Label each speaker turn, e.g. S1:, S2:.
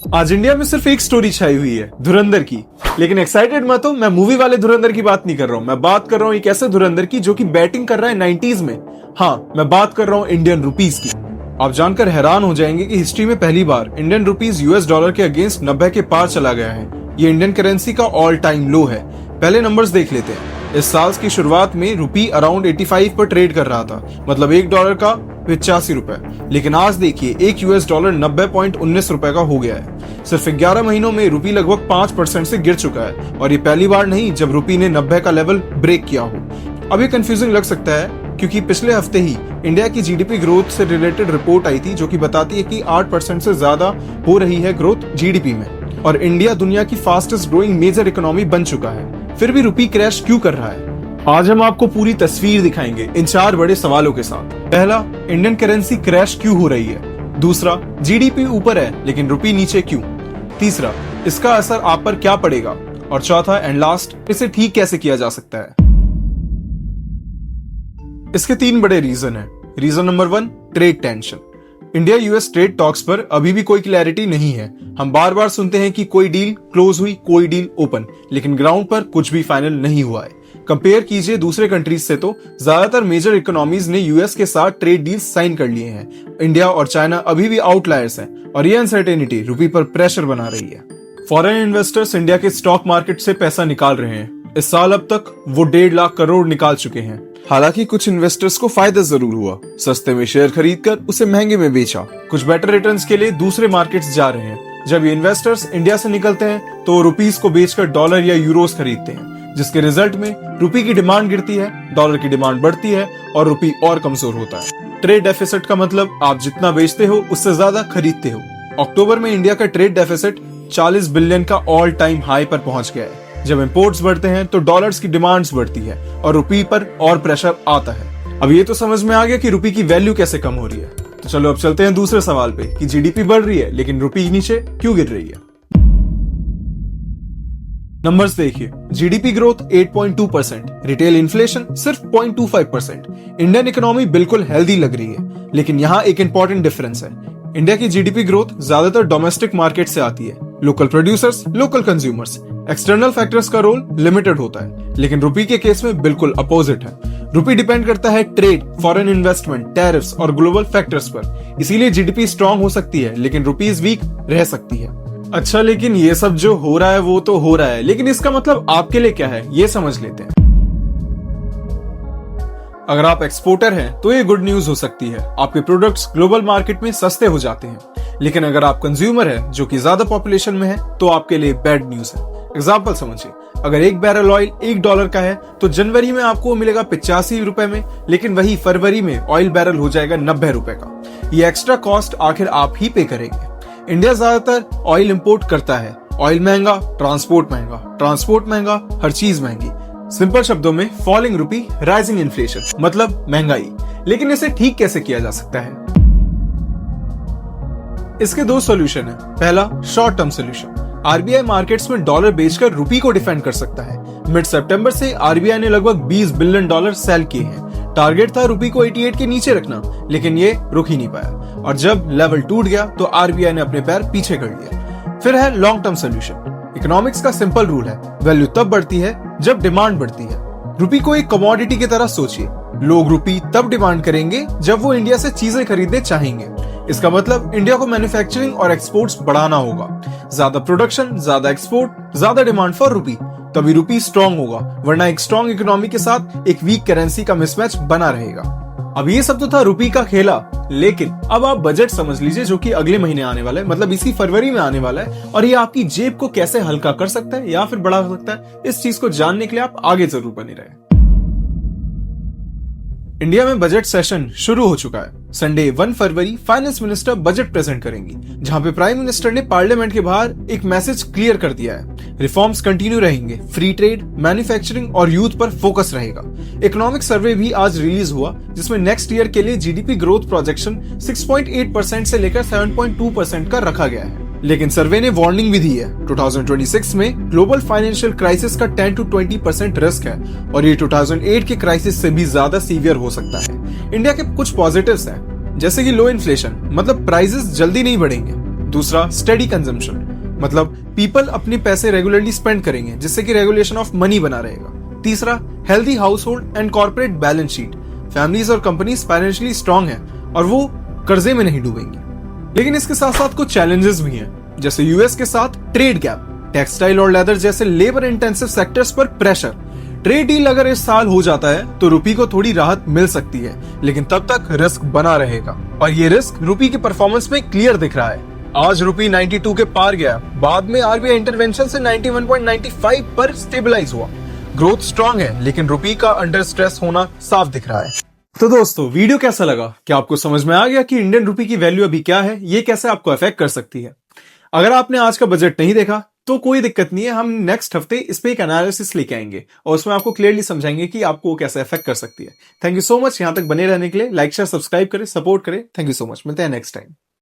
S1: आज इंडिया में सिर्फ एक स्टोरी छाई हुई है, धुरंधर की। लेकिन एक्साइटेड मत हो, मैं मूवी वाले धुरंधर की बात नहीं कर रहा हूं। मैं बात कर रहा हूं एक ऐसे धुरंधर की जो कि बैटिंग कर रहा है 90s में। हाँ, मैं बात कर रहा हूं इंडियन रुपीस की। आप जानकर हैरान हो जाएंगे कि हिस्ट्री में पहली बार इंडियन रुपीस यूएस डॉलर के अगेंस्ट 90 के पार चला गया है। ये इंडियन करेंसी का ऑल टाइम लो है। पहले नंबर्स देख लेते हैं। इस साल की शुरुआत में रुपी अराउंड 85 पर ट्रेड कर रहा था, मतलब एक डॉलर का 85 रुपए। लेकिन आज देखिए एक यूएस डॉलर 90.19 रुपए का हो गया है। सिर्फ 11 महीनों में रुपी लगभग 5% से गिर चुका है, और ये पहली बार नहीं जब रुपी ने 90 का लेवल ब्रेक किया हो। अब ये कंफ्यूजिंग लग सकता है क्योंकि पिछले हफ्ते ही इंडिया की जीडीपी ग्रोथ से रिलेटेड रिपोर्ट आई थी, जो कि बताती है कि 8% से ज्यादा हो रही है ग्रोथ जीडीपी में, और इंडिया दुनिया की फास्टेस्ट ग्रोइंग मेजर इकोनॉमी बन चुका है। फिर भी रुपी क्रैश क्यों कर रहा है? आज हम आपको पूरी तस्वीर दिखाएंगे इन 4 बड़े सवालों के साथ। पहला, इंडियन करेंसी क्रैश क्यों हो रही है। दूसरा, जीडीपी ऊपर है लेकिन रुपी नीचे क्यों। तीसरा, इसका असर आप पर क्या पड़ेगा। और चौथा एंड लास्ट, इसे ठीक कैसे किया जा सकता है। इसके 3 बड़े रीजन हैं। Reason number 1, trade tension. India US trade talks पर अभी भी कोई क्लैरिटी नहीं है। हम बार बार सुनते हैं कि कोई डील क्लोज हुई, कोई डील ओपन, लेकिन ग्राउंड पर कुछ भी फाइनल नहीं हुआ है। कंपेयर कीजिए दूसरे कंट्रीज से तो ज्यादातर मेजर इकोनॉमीज ने यूएस के साथ ट्रेड डील्स साइन कर लिए हैं। इंडिया और चाइना अभी भी आउटलायर्स हैं, और ये अनसर्टेनिटी रुपी पर प्रेशर बना रही है। फॉरेन इन्वेस्टर्स इंडिया के स्टॉक मार्केट से पैसा निकाल रहे हैं। इस साल अब तक वो 1.5 लाख करोड़ निकाल चुके हैं। हालांकि कुछ इन्वेस्टर्स को फायदा जरूर हुआ। सस्ते में शेयर खरीदकर उसे महंगे में बेचा। कुछ बेटर रिटर्न्स के लिए दूसरे मार्केट्स जा रहे हैं। जब ये इन्वेस्टर्स इंडिया से निकलते हैं तो रुपीस को बेचकर डॉलर या यूरोस खरीदते हैं, जिसके रिजल्ट में रुपी की डिमांड गिरती है, डॉलर की डिमांड बढ़ती है और रुपी और कमजोर होता है। ट्रेड डेफिसिट का मतलब आप जितना बेचते हो उससे ज्यादा खरीदते हो। अक्टूबर में इंडिया का ट्रेड डेफिसिट 40 बिलियन का ऑल टाइम हाई पर पहुंच गया है। जब इंपोर्ट्स बढ़ते हैं तो डॉलर्स की डिमांड्स बढ़ती है और रुपी पर और प्रेशर आता है। अब ये तो समझ में आ गया कि रुपी की वैल्यू कैसे कम हो रही है। तो चलो अब चलते हैं दूसरे सवाल पे कि जीडीपी बढ़ रही है लेकिन रुपी नीचे क्यों गिर रही है। नंबर्स देखिए। जीडीपी ग्रोथ 8.2%, रिटेल इन्फ्लेशन सिर्फ 0.25%। इंडियन इकोनॉमी बिल्कुल हेल्दी लग रही है, लेकिन यहाँ एक इंपॉर्टेंट डिफरेंस है। इंडिया की जीडीपी ग्रोथ ज्यादातर डोमेस्टिक मार्केट से आती है, local producers, local consumers. External factors का रोल लिमिटेड होता है, लेकिन रुपी के केस में बिल्कुल अपोजिट है। रुपी डिपेंड करता है ट्रेड, फॉरेन इन्वेस्टमेंट, टैरिफ्स और ग्लोबल फैक्टर्स पर। इसीलिए जीडीपी स्ट्रांग हो सकती है लेकिन रुपीस वीक रह सकती है। अच्छा, लेकिन ये सब जो हो रहा है वो तो हो रहा है, लेकिन इसका मतलब आपके लिए क्या है ये समझ लेते हैं। अगर आप एक्सपोर्टर हैं तो ये गुड न्यूज हो सकती है, आपके प्रोडक्ट्स ग्लोबल मार्केट में सस्ते हो जाते हैं। लेकिन अगर आप कंज्यूमर हैं जो कि ज्यादा पॉपुलेशन में है तो आपके लिए बैड न्यूज है। एग्जाम्पल समझिए, अगर एक बैरल ऑयल $1 का है तो जनवरी में आपको मिलेगा 85 रुपए में, लेकिन वही फरवरी में ऑयल बैरल हो जाएगा 90 रुपए का। ये एक्स्ट्रा कॉस्ट आखिर आप ही पे करेंगे। इंडिया ज्यादातर ऑयल इंपोर्ट करता है। ऑयल महंगा, ट्रांसपोर्ट महंगा, ट्रांसपोर्ट महंगा, हर चीज महंगी। सिंपल शब्दों में फॉलिंग रुपी, राइजिंग इन्फ्लेशन, मतलब महंगाई। लेकिन इसे ठीक कैसे किया जा सकता है? इसके 2 सॉल्यूशन है। पहला, short term solution. RBI markets में डॉलर बेचकर रुपी को डिफेंड कर सकता है। मिड सितंबर से आरबीआई ने लगभग $20 बिलियन सेल किए हैं। टारगेट था रुपी को 88 के नीचे रखना, लेकिन ये रुक ही नहीं पाया, और जब लेवल टूट गया तो आरबीआई ने अपने पैर पीछे कर लिया। फिर है लॉन्ग टर्म सॉल्यूशन। इकोनॉमिक्स का सिंपल रूल है, वैल्यू तब बढ़ती है जब डिमांड बढ़ती है। रुपी को एक कमोडिटी की तरह सोचिए। लोग रुपी तब डिमांड करेंगे जब वो इंडिया से चीजें खरीदने चाहेंगे। इसका मतलब इंडिया को मैन्युफैक्चरिंग और एक्सपोर्ट्स बढ़ाना होगा। ज्यादा प्रोडक्शन, ज्यादा एक्सपोर्ट, ज्यादा डिमांड फॉर रुपी, तभी रुपी स्ट्रांग होगा। वरना एक स्ट्रांग इकोनॉमी के साथ एक वीक करेंसी का मिसमैच बना रहेगा। अब ये सब तो था रुपी का खेला, लेकिन अब आप बजट समझ लीजिए जो कि अगले महीने आने वाला है, मतलब इसी फरवरी में आने वाला है, और ये आपकी जेब को कैसे हल्का कर सकता है या फिर बढ़ा सकता है। इस चीज को जानने के लिए आप आगे जरूर बने रहे। इंडिया में बजट सेशन शुरू हो चुका है। संडे 1 फरवरी फाइनेंस मिनिस्टर बजट प्रेजेंट करेंगी, जहां पे प्राइम मिनिस्टर ने पार्लियामेंट के बाहर एक मैसेज क्लियर कर दिया है। रिफॉर्म्स कंटिन्यू रहेंगे, फ्री ट्रेड, मैन्युफैक्चरिंग और यूथ पर फोकस रहेगा। इकोनॉमिक सर्वे भी आज रिलीज हुआ, जिसमें नेक्स्ट ईयर के लिए जीडीपी ग्रोथ प्रोजेक्शन 6.8% से लेकर 7.2% का रखा गया है। लेकिन सर्वे ने वार्निंग भी दी है। 2026 में ग्लोबल फाइनेंशियल क्राइसिस का 10 to 20% रिस्क है, और ये 2008 के क्राइसिस से भी ज्यादा सीवियर हो सकता है। इंडिया के कुछ पॉजिटिव्स हैं, जैसे कि लो इन्फ्लेशन, मतलब प्राइसेस जल्दी नहीं बढ़ेंगे। दूसरा स्टेडी कंजम्पशन, मतलब पीपल अपने पैसे रेगुलरली स्पेंड करेंगे जिससे कि रेगुलेशन ऑफ मनी बना रहेगा। तीसरा healthy house hold and corporate balance sheet, families और कंपनीज फाइनेंशियली स्ट्रांग है और वो कर्जे में नहीं डूबेंगी। लेकिन इसके साथ साथ कुछ चैलेंजेस भी हैं, जैसे यूएस के साथ ट्रेड गैप, टेक्सटाइल और लेदर जैसे लेबर इंटेंसिव सेक्टर्स पर प्रेशर। ट्रेड डील अगर इस साल हो जाता है तो रुपी को थोड़ी राहत मिल सकती है, लेकिन तब तक रिस्क बना रहेगा और ये रिस्क रुपी की परफॉर्मेंस में क्लियर दिख रहा है। आज रुपी 92 के पार गया, बाद में आरबीआई इंटरवेंशन से 91.95 पर स्टेबलाइज हुआ। ग्रोथ स्ट्रांग है, लेकिन रुपी का अंडर स्ट्रेस होना साफ दिख रहा है। तो दोस्तों, वीडियो कैसा लगा? क्या आपको समझ में आ गया कि इंडियन रुपी की वैल्यू अभी क्या है, ये कैसे आपको अफेक्ट कर सकती है? अगर आपने आज का बजट नहीं देखा तो कोई दिक्कत नहीं है, हम नेक्स्ट हफ्ते इस पे एक एनालिसिस लेके आएंगे और उसमें आपको क्लियरली समझाएंगे कि आपको कैसे अफेक्ट कर सकती है। थैंक यू सो मच, यहां तक बने रहने के लिए। लाइक शेयर सब्सक्राइब करें, सपोर्ट करें। थैंक यू सो मच, मिलते हैं नेक्स्ट टाइम।